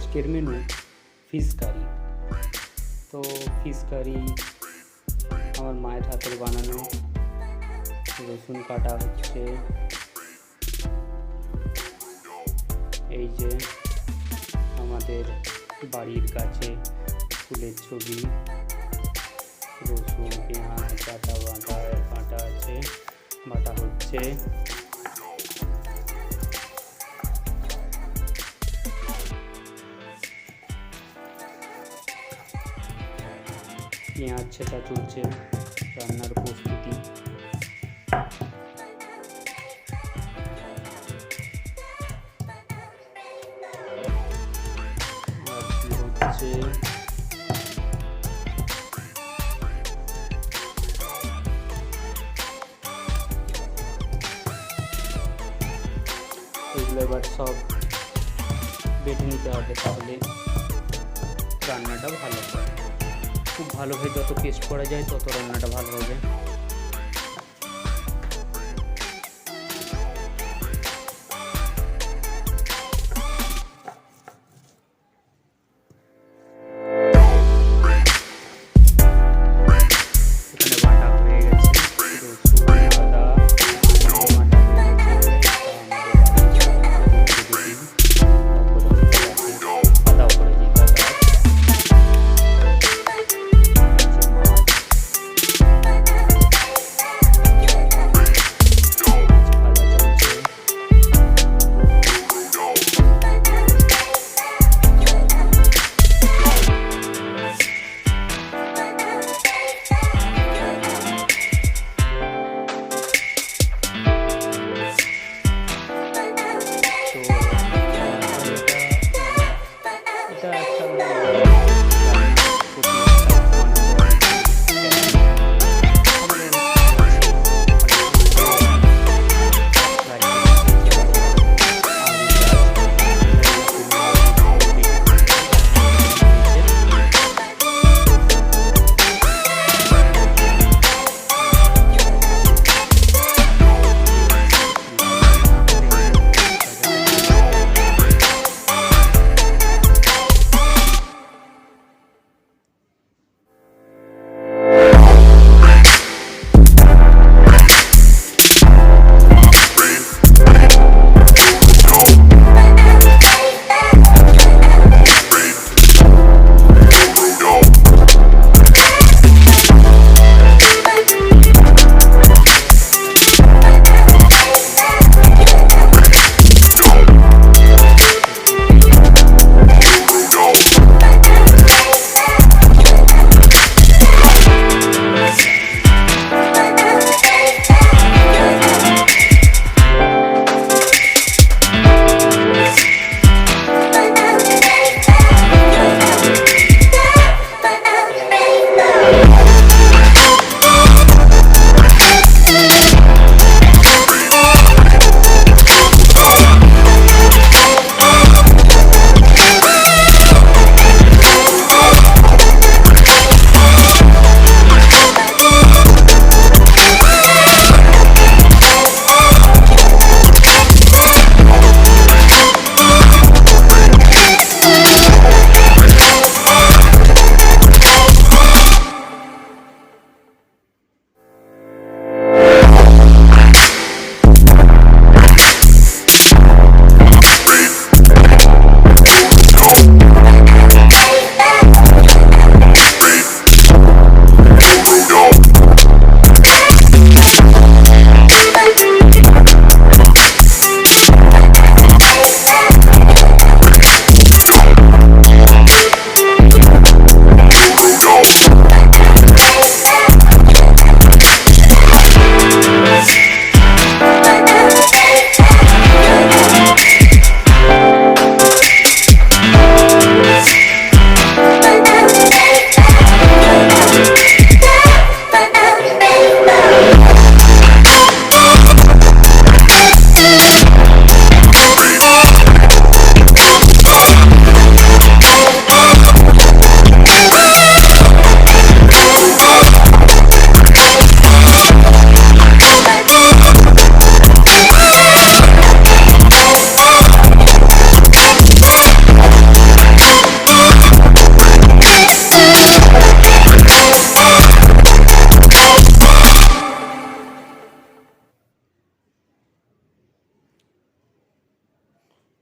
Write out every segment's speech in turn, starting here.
আজকের menu fish curry. তো fish curry আমার মায়ের হাতের বানানো। রসুন কাটা হচ্ছে, এই যে আমাদের বাড়ির কাছে ফুলের ছবি, রসুন পেঁয়াজ বাটা আছে, বাটা হচ্ছে। পেঁয়াজ ছেঁচা চলছে, রান্নার প্রস্তুতি। আর কি হচ্ছে, এগুলো এবার সব বেটে নিতে হবে, তাহলে রান্নাটা ভালো হয়। খুব ভালোভাবে যত পেস্ট করা যায় তত রান্নাটা ভালো হবে। এখানে বাটা হয়ে গেছে, রসুন আদা বাটা হয়ে গেছে। আদা উপরে দিতে হবে।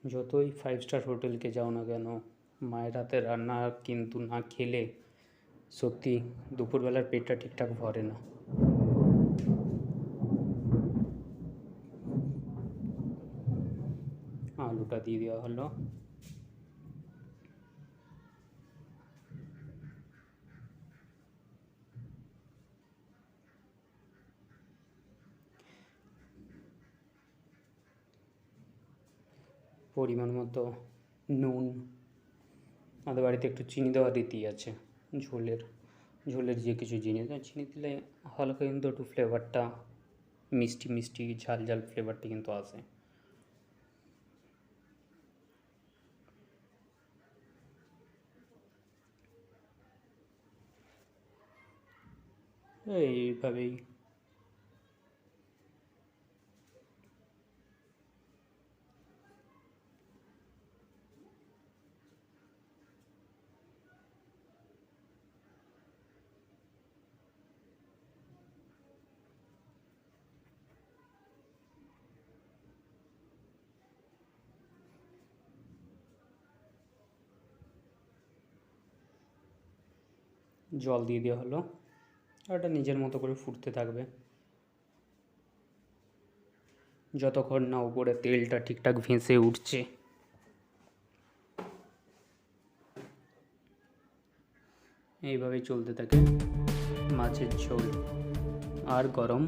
যতই 5 স্টার হোটেলকে যাও না কেন, মায়ের হাতের রান্না কিন্তু না খেলে সত্যি দুপুরবেলার পেটটা ঠিকঠাক ভরে না। আলুটা দিয়ে দেওয়া হলো। পরিমাণ মতো নুন, আমাদের বাড়িতে একটু চিনি দেওয়া রীতি আছে ঝোলের ঝোলের যে কিছু জিনিস চিনি দিলে হালকা কিন্তু একটু ফ্লেভারটা মিষ্টি মিষ্টি ঝাল ঝাল ফ্লেভারটা কিন্তু আসে। এইভাবেই জল দিয়ে দেওয়া হলো, আর এটা নিজের মতো করে ফুটতে থাকবে যতক্ষণ না উপরে তেলটা ঠিকঠাক ভেসে উঠছে। এইভাবেই চলতে থাকে মাছের ঝোল আর গরম